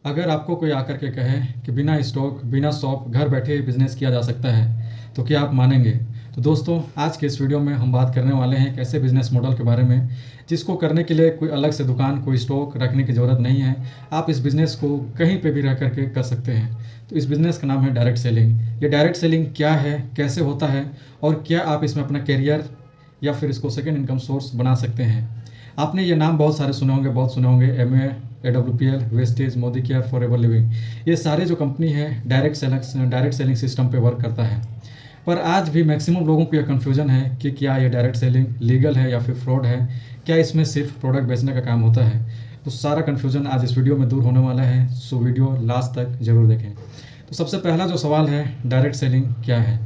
अगर आपको कोई आकर के कहे कि बिना स्टॉक बिना शॉप घर बैठे बिजनेस किया जा सकता है तो क्या आप मानेंगे? तो दोस्तों, आज के इस वीडियो में हम बात करने वाले हैं एक ऐसे बिजनेस मॉडल के बारे में जिसको करने के लिए कोई अलग से दुकान कोई स्टॉक रखने की ज़रूरत नहीं है। आप इस बिज़नेस को कहीं पे भी रह करके कर सकते हैं। तो इस बिज़नेस का नाम है डायरेक्ट सेलिंग। ये डायरेक्ट सेलिंग क्या है, कैसे होता है और क्या आप इसमें अपना करियर या फिर इसको सेकेंड इनकम सोर्स बना सकते हैं। आपने ये नाम बहुत सारे सुने होंगे, बहुत सुने होंगे, Amway, AWPL, wastage, Modi care, forever living. ये सारे जो कंपनी है डायरेक्ट सेलिंग सिस्टम पे वर्क करता है। पर आज भी मैक्सिमम लोगों को यह कन्फ्यूजन है कि क्या ये डायरेक्ट सेलिंग लीगल है या फिर फ्रॉड है, क्या इसमें सिर्फ प्रोडक्ट बेचने का काम होता है। तो सारा कन्फ्यूजन आज इस वीडियो में दूर होने वाला है, सो वीडियो लास्ट तक ज़रूर देखें। तो सबसे पहला जो सवाल है, डायरेक्ट सेलिंग क्या है।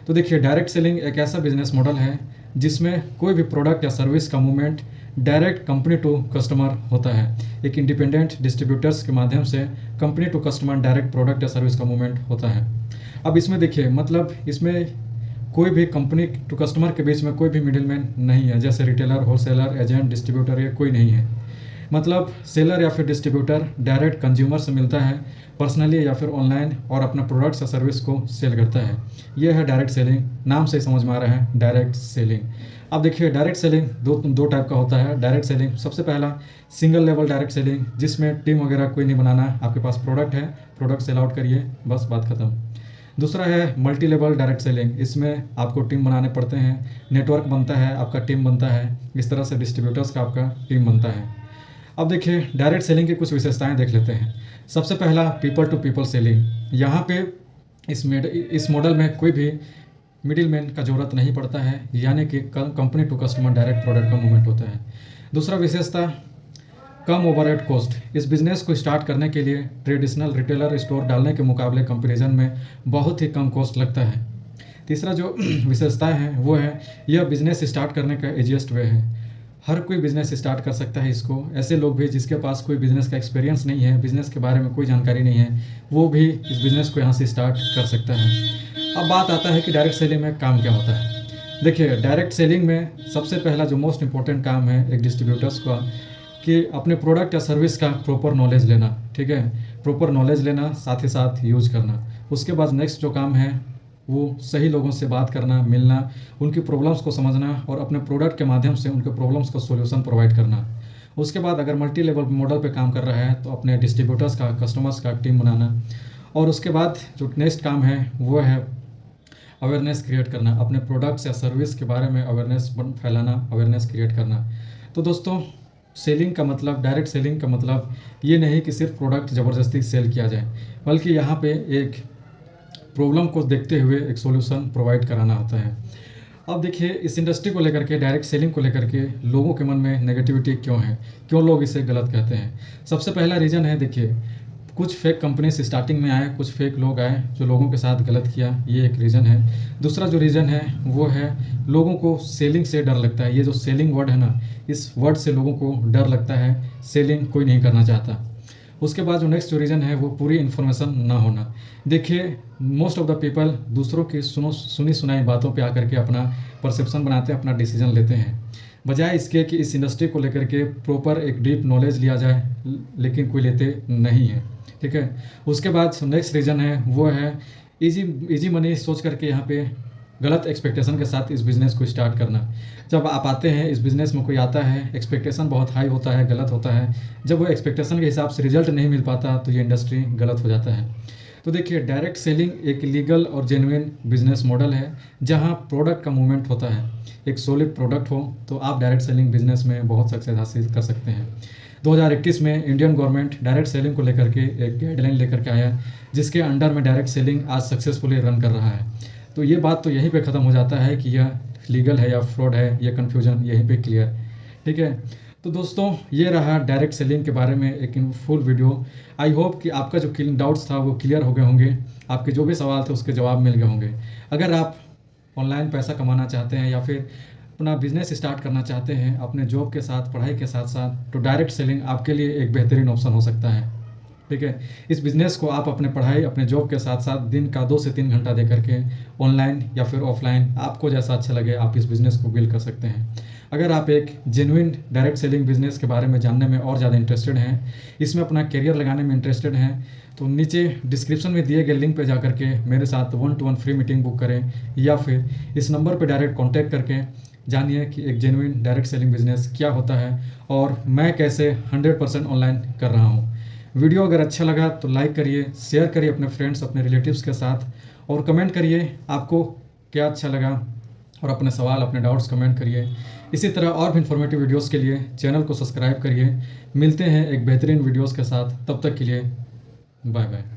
तो देखिए, डायरेक्ट सेलिंग एक ऐसा बिजनेस मॉडल है जिसमें कोई भी प्रोडक्ट या सर्विस का movement direct company to customer होता है। एक इंडिपेंडेंट डिस्ट्रीब्यूटर्स के माध्यम से company to customer direct product या सर्विस का मूवमेंट होता है। अब इसमें देखिए, मतलब इसमें कोई भी कंपनी टू कस्टमर के बीच में कोई भी मिडिलमैन नहीं है, जैसे रिटेलर, होलसेलर, एजेंट, डिस्ट्रीब्यूटर, ये कोई नहीं है। मतलब सेलर या फिर डिस्ट्रीब्यूटर डायरेक्ट कंज्यूमर से मिलता है पर्सनली या फिर ऑनलाइन और अपना प्रोडक्ट्स या सर्विस को सेल करता है। यह है डायरेक्ट सेलिंग। नाम से ही समझ में आ रहा है डायरेक्ट सेलिंग। अब देखिए, डायरेक्ट सेलिंग दो टाइप का होता है। डायरेक्ट सेलिंग सबसे पहला सिंगल लेवल डायरेक्ट सेलिंग, जिसमें टीम वगैरह कोई नहीं बनाना, आपके पास प्रोडक्ट है, प्रोडक्ट सेल आउट करिए, बस बात खत्म। दूसरा है मल्टी लेवल डायरेक्ट सेलिंग। इसमें आपको टीम बनाने पड़ते हैं, नेटवर्क बनता है, आपका टीम बनता है, इस तरह से डिस्ट्रीब्यूटर्स का आपका टीम बनता है। अब देखिए, डायरेक्ट सेलिंग की कुछ विशेषताएं देख लेते हैं। सबसे पहला पीपल टू पीपल सेलिंग। यहाँ पे इस मॉडल में कोई भी मिडिल मैन का जरूरत नहीं पड़ता है, यानी कि company to customer direct product का मूवमेंट होता है। दूसरा विशेषता, कम ओवरहेड कॉस्ट। इस बिज़नेस को स्टार्ट करने के लिए ट्रेडिशनल रिटेलर स्टोर डालने के मुकाबले कंपैरिजन में बहुत ही कम कॉस्ट लगता है। तीसरा जो विशेषता है वो है, यह बिज़नेस स्टार्ट करने का इजीएस्ट वे है। हर कोई बिज़नेस स्टार्ट कर सकता है इसको। ऐसे लोग भी जिसके पास कोई बिज़नेस का एक्सपीरियंस नहीं है, बिज़नेस के बारे में कोई जानकारी नहीं है, वो भी इस बिज़नेस को यहाँ से स्टार्ट कर सकता है। अब बात आता है कि डायरेक्ट सेलिंग में काम क्या होता है। देखिए, डायरेक्ट सेलिंग में सबसे पहला जो मोस्ट इंपॉर्टेंट काम है एक डिस्ट्रीब्यूटर्स का, कि अपने प्रोडक्ट या सर्विस का प्रॉपर नॉलेज लेना। ठीक है, प्रॉपर नॉलेज लेना, साथ ही साथ यूज करना। उसके बाद नेक्स्ट जो काम है वो सही लोगों से बात करना, मिलना, उनकी प्रॉब्लम्स को समझना और अपने प्रोडक्ट के माध्यम से उनके प्रॉब्लम्स का सॉल्यूशन प्रोवाइड करना। उसके बाद अगर मल्टी लेवल मॉडल पे काम कर रहा है तो अपने डिस्ट्रीब्यूटर्स का, कस्टमर्स का टीम बनाना। और उसके बाद जो नेक्स्ट काम है वो है अवेयरनेस क्रिएट करना, अपने प्रोडक्ट्स या सर्विस के बारे में अवेयरनेस फैलाना, अवेयरनेस क्रिएट करना। तो दोस्तों, सेलिंग का मतलब, डायरेक्ट सेलिंग का मतलब ये नहीं कि सिर्फ प्रोडक्ट ज़बरदस्ती सेल किया जाए, बल्कि यहाँ पे एक प्रॉब्लम को देखते हुए एक सॉल्यूशन प्रोवाइड कराना होता है। अब देखिए, इस इंडस्ट्री को लेकर के, डायरेक्ट सेलिंग को लेकर के लोगों के मन में नेगेटिविटी क्यों है, क्यों लोग इसे गलत कहते हैं। सबसे पहला रीज़न है, देखिए, कुछ फेक कंपनीज स्टार्टिंग में आए, कुछ फेक लोग आए जो लोगों के साथ गलत किया, ये एक रीज़न है। दूसरा जो रीज़न है वो है लोगों को सेलिंग से डर लगता है। ये जो सेलिंग वर्ड है ना, इस वर्ड से लोगों को डर लगता है, सेलिंग कोई नहीं करना चाहता। उसके बाद जो नेक्स्ट जो रीज़न है वो पूरी इन्फॉर्मेशन ना होना। देखिए, मोस्ट ऑफ द पीपल दूसरों की सुनी सुनाई बातों पे आकर के अपना परसेप्शन बनाते हैं, अपना डिसीजन लेते हैं, बजाय इसके कि इस इंडस्ट्री को लेकर के प्रॉपर एक डीप नॉलेज लिया जाए, लेकिन कोई लेते नहीं है। ठीक है, उसके बाद नेक्स्ट रीज़न है वो है इजी मनी सोच करके यहाँ पे गलत एक्सपेक्टेशन के साथ इस बिज़नेस को स्टार्ट करना। जब आप आते हैं इस बिज़नेस में, कोई आता है, एक्सपेक्टेशन बहुत हाई होता है, गलत होता है। जब वो एक्सपेक्टेशन के हिसाब से रिजल्ट नहीं मिल पाता तो ये इंडस्ट्री गलत हो जाता है। तो देखिए, डायरेक्ट सेलिंग एक लीगल और जेन्युइन बिजनेस मॉडल है जहां प्रोडक्ट का मूवमेंट होता है। एक सॉलिड प्रोडक्ट हो तो आप डायरेक्ट सेलिंग बिजनेस में बहुत सक्सेस हासिल कर सकते हैं। 2021 में इंडियन गवर्नमेंट डायरेक्ट सेलिंग को लेकर के एक गाइडलाइन लेकर के आया, जिसके अंडर में डायरेक्ट सेलिंग आज सक्सेसफुली रन कर रहा है। तो ये बात तो यहीं पे ख़त्म हो जाता है कि यह लीगल है या फ्रॉड है, ये कन्फ्यूजन यहीं पे क्लियर। ठीक है, तो दोस्तों, ये रहा डायरेक्ट सेलिंग के बारे में एक फुल वीडियो। आई होप कि आपका जो डाउट्स था वो क्लियर हो गए होंगे, आपके जो भी सवाल थे उसके जवाब मिल गए होंगे। अगर आप ऑनलाइन पैसा कमाना चाहते हैं या फिर अपना बिजनेस स्टार्ट करना चाहते हैं अपने जॉब के साथ, पढ़ाई के साथ साथ, तो डायरेक्ट सेलिंग आपके लिए एक बेहतरीन ऑप्शन हो सकता है। ठीक है। इस बिज़नेस को आप अपने पढ़ाई, अपने जॉब के साथ साथ दिन का 2 से 3 घंटा दे करके ऑनलाइन या फिर ऑफलाइन, आपको जैसा अच्छा लगे आप इस बिज़नेस को बिल्ड कर सकते हैं। अगर आप एक जेन्युइन डायरेक्ट सेलिंग बिज़नेस के बारे में जानने में और ज़्यादा इंटरेस्टेड हैं, इसमें अपना करियर लगाने में इंटरेस्टेड हैं, तो नीचे डिस्क्रिप्शन में दिए गए लिंक पर जा करके मेरे साथ 1-to-1 फ्री मीटिंग बुक करें, या फिर इस नंबर पर डायरेक्ट कॉन्टैक्ट करके जानिए कि एक जेन्युइन डायरेक्ट सेलिंग बिज़नेस क्या होता है और मैं कैसे 100% ऑनलाइन कर रहा हूँ। वीडियो अगर अच्छा लगा तो लाइक करिए, शेयर करिए अपने फ्रेंड्स, अपने रिलेटिव्स के साथ, और कमेंट करिए आपको क्या अच्छा लगा, और अपने सवाल, अपने डाउट्स कमेंट करिए। इसी तरह और भी इन्फॉर्मेटिव वीडियोस के लिए चैनल को सब्सक्राइब करिए। मिलते हैं एक बेहतरीन वीडियोस के साथ, तब तक के लिए बाय बाय।